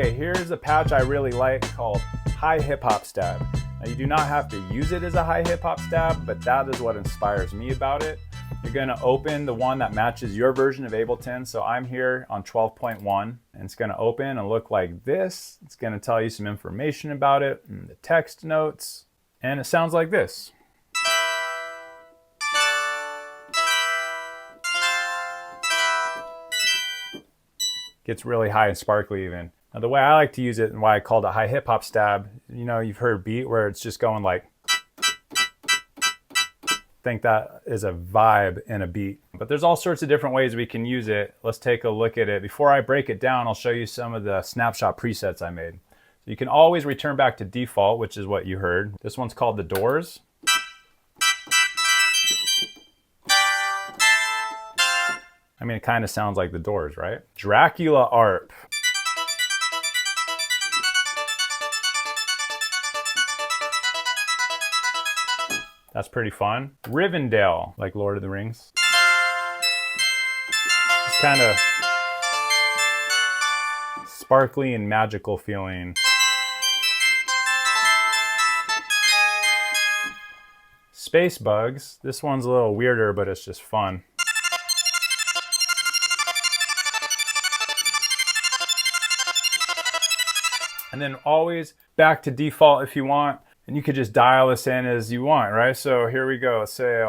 Okay, here's a patch I really like called High Hip Hop Stab. Now you do not have to use it as a high hip hop stab, but that is what inspires me about it. You're gonna open the one that matches your version of Ableton. So I'm here on 12.1 and it's gonna open and look like this. It's gonna tell you some information about it, and the text notes, and it sounds like this. Gets really high and sparkly even. Now the way I like to use it and why I called it high hip hop stab, you know, you've heard beat where it's just going like, think that is a vibe in a beat. But there's all sorts of different ways we can use it. Let's take a look at it. Before I break it down, I'll show you some of the snapshot presets I made. So you can always return back to default, which is what you heard. This one's called The Doors. I mean, it kind of sounds like The Doors, right? Dracula ARP. That's pretty fun. Rivendell, like Lord of the Rings. It's kind of sparkly and magical feeling. Space Bugs. This one's a little weirder, but it's just fun. And then always back to default if you want. And you could just dial this in as you want, right? So here we go. Let's say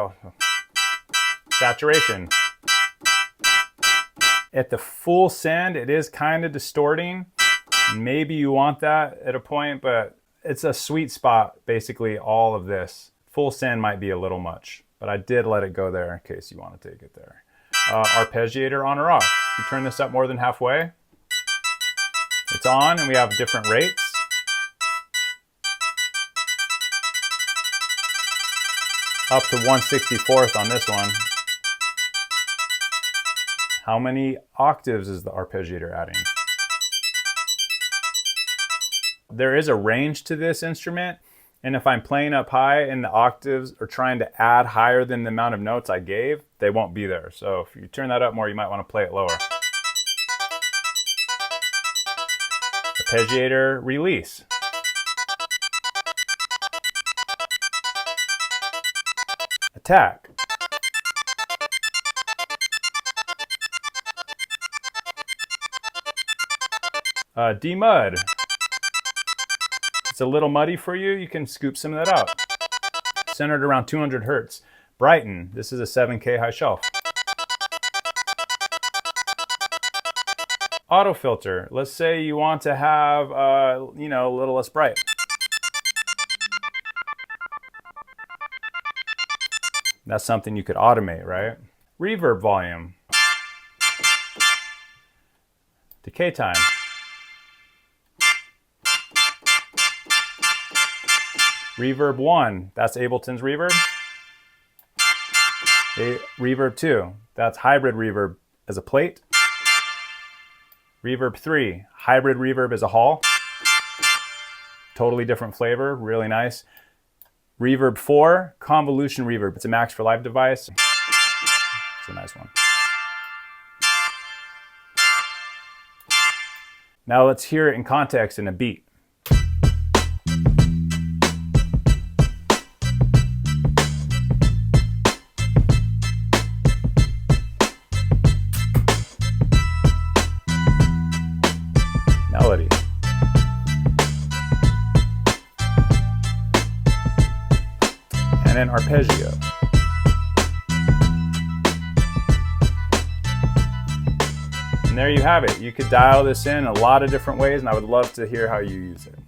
saturation. At the full send, it is kind of distorting. Maybe you want that at a point, but it's a sweet spot, basically all of this. Full send might be a little much, but I did let it go there in case you want to take it there. Arpeggiator on or off. You turn this up more than halfway, it's on, and we have different rates. Up to 1/64th on this one. How many octaves is the arpeggiator adding? There is a range to this instrument, and if I'm playing up high and the octaves are trying to add higher than the amount of notes I gave, they won't be there. So if you turn that up more, you might want to play it lower. Arpeggiator release. Attack. Demud. It's a little muddy for you, you can scoop some of that out. Centered around 200 hertz. Brighten. This is a 7K high shelf. Auto filter. Let's say you want to have, you know, a little less bright. That's something you could automate, right? Reverb volume. Decay time. Reverb 1, that's Ableton's reverb. Reverb 2, that's hybrid reverb as a plate. Reverb 3, hybrid reverb as a hall. Totally different flavor, really nice. Reverb 4, convolution reverb. It's a Max for Live device. It's a nice one. Now let's hear it in context in a beat. Melody. And then arpeggio. And there you have it. You could dial this in a lot of different ways, and I would love to hear how you use it.